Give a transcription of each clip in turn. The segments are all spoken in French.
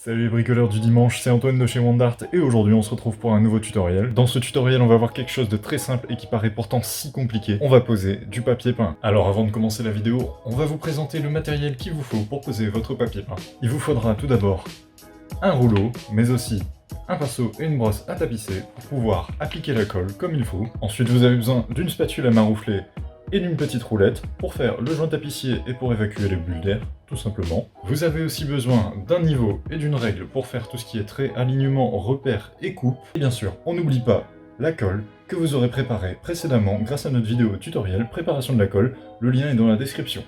Salut les bricoleurs du dimanche, c'est Antoine de chez Wandart et aujourd'hui on se retrouve pour un nouveau tutoriel. Dans ce tutoriel on va voir quelque chose de très simple et qui paraît pourtant si compliqué. On va poser du papier peint. Alors avant de commencer la vidéo, on va vous présenter le matériel qu'il vous faut pour poser votre papier peint. Il vous faudra tout d'abord un rouleau, mais aussi un pinceau et une brosse à tapisser pour pouvoir appliquer la colle comme il faut. Ensuite vous avez besoin d'une spatule à maroufler et d'une petite roulette pour faire le joint tapissier et pour évacuer les bulles d'air, tout simplement. Vous avez aussi besoin d'un niveau et d'une règle pour faire tout ce qui est trait, alignement, repère et coupe. Et bien sûr, on n'oublie pas la colle que vous aurez préparée précédemment grâce à notre vidéo tutoriel préparation de la colle. Le lien est dans la description.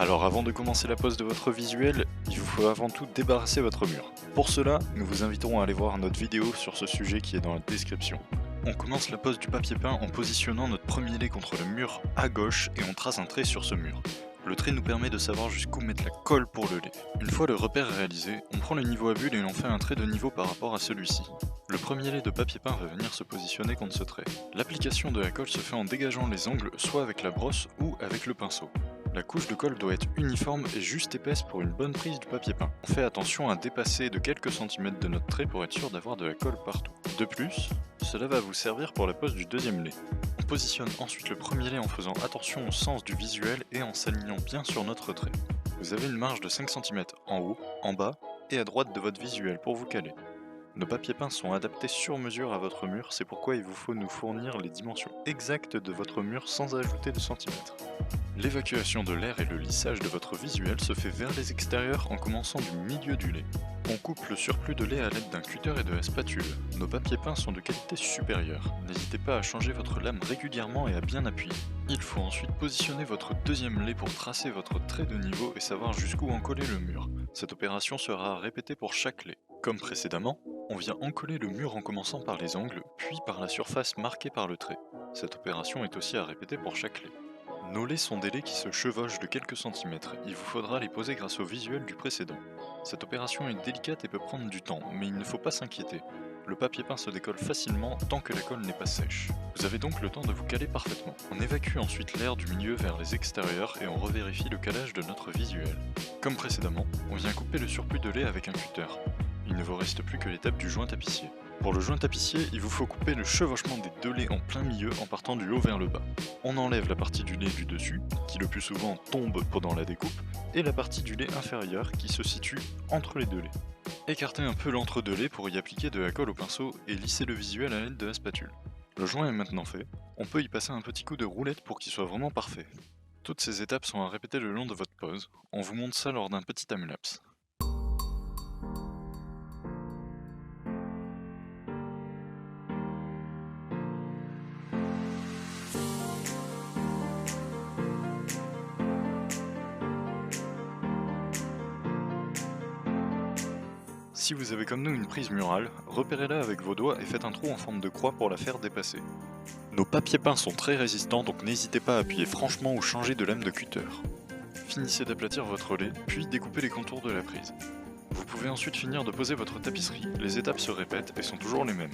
Alors avant de commencer la pose de votre visuel, il vous faut avant tout débarrasser votre mur. Pour cela, nous vous inviterons à aller voir notre vidéo sur ce sujet qui est dans la description. On commence la pose du papier peint en positionnant notre premier lait contre le mur à gauche et on trace un trait sur ce mur. Le trait nous permet de savoir jusqu'où mettre la colle pour le lait. Une fois le repère réalisé, on prend le niveau à bulle et on fait un trait de niveau par rapport à celui-ci. Le premier lait de papier peint va venir se positionner contre ce trait. L'application de la colle se fait en dégageant les angles soit avec la brosse ou avec le pinceau. La couche de colle doit être uniforme et juste épaisse pour une bonne prise du papier peint. On fait attention à dépasser de quelques centimètres de notre trait pour être sûr d'avoir de la colle partout. De plus, cela va vous servir pour la pose du deuxième lait. On positionne ensuite le premier lait en faisant attention au sens du visuel et en s'alignant bien sur notre trait. Vous avez une marge de 5 cm en haut, en bas et à droite de votre visuel pour vous caler. Nos papiers peints sont adaptés sur mesure à votre mur, c'est pourquoi il vous faut nous fournir les dimensions exactes de votre mur sans ajouter de centimètres. L'évacuation de l'air et le lissage de votre visuel se fait vers les extérieurs en commençant du milieu du lait. On coupe le surplus de lait à l'aide d'un cutter et de la spatule. Nos papiers peints sont de qualité supérieure. N'hésitez pas à changer votre lame régulièrement et à bien appuyer. Il faut ensuite positionner votre deuxième lait pour tracer votre trait de niveau et savoir jusqu'où encoller le mur. Cette opération sera répétée pour chaque lait. Comme précédemment, on vient encoller le mur en commençant par les angles, puis par la surface marquée par le trait. Cette opération est aussi à répéter pour chaque lait. Nos laits sont des laits qui se chevauchent de quelques centimètres, il vous faudra les poser grâce au visuel du précédent. Cette opération est délicate et peut prendre du temps, mais il ne faut pas s'inquiéter. Le papier peint se décolle facilement tant que la colle n'est pas sèche. Vous avez donc le temps de vous caler parfaitement. On évacue ensuite l'air du milieu vers les extérieurs et on revérifie le calage de notre visuel. Comme précédemment, on vient couper le surplus de lait avec un cutter. Il ne vous reste plus que l'étape du joint tapissier. Pour le joint tapissier, il vous faut couper le chevauchement des deux laits en plein milieu en partant du haut vers le bas. On enlève la partie du lait du dessus, qui le plus souvent tombe pendant la découpe, et la partie du lait inférieur qui se situe entre les deux laits. Écartez un peu l'entre-deux laits pour y appliquer de la colle au pinceau et lisser le visuel à l'aide de la spatule. Le joint est maintenant fait, on peut y passer un petit coup de roulette pour qu'il soit vraiment parfait. Toutes ces étapes sont à répéter le long de votre pose, on vous montre ça lors d'un petit timelapse. Si vous avez comme nous une prise murale, repérez-la avec vos doigts et faites un trou en forme de croix pour la faire dépasser. Nos papiers peints sont très résistants donc n'hésitez pas à appuyer franchement ou changer de lame de cutter. Finissez d'aplatir votre lait, puis découpez les contours de la prise. Vous pouvez ensuite finir de poser votre tapisserie, les étapes se répètent et sont toujours les mêmes.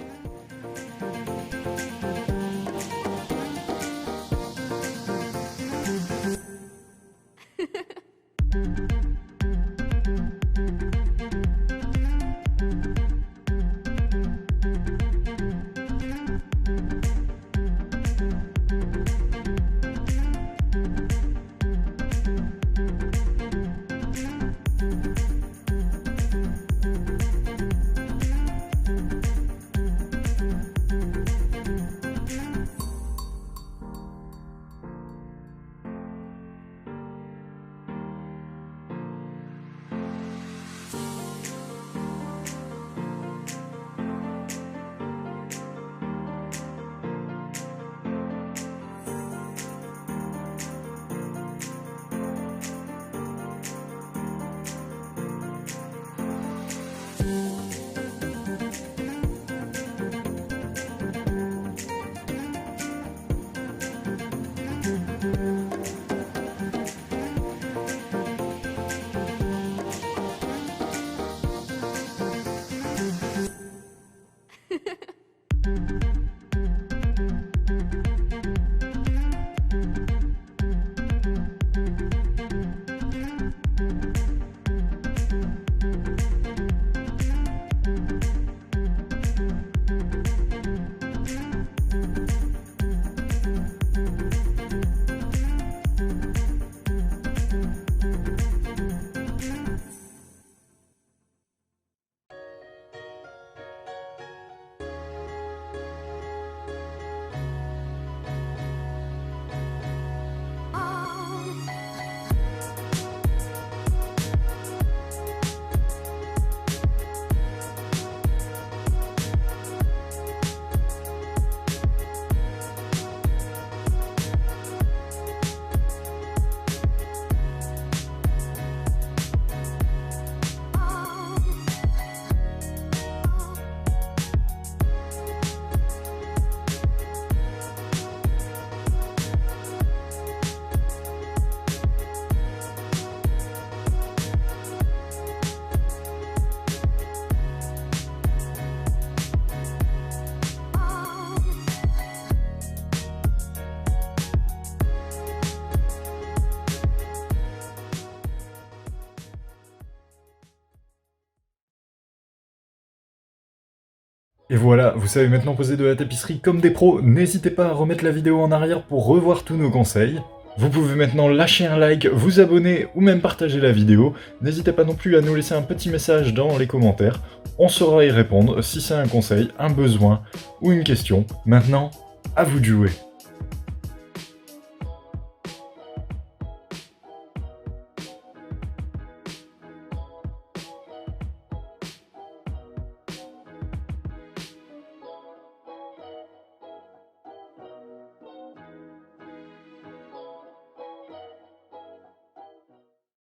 Et voilà, vous savez maintenant poser de la tapisserie comme des pros, n'hésitez pas à remettre la vidéo en arrière pour revoir tous nos conseils. Vous pouvez maintenant lâcher un like, vous abonner ou même partager la vidéo. N'hésitez pas non plus à nous laisser un petit message dans les commentaires. On saura y répondre si c'est un conseil, un besoin ou une question. Maintenant, à vous de jouer.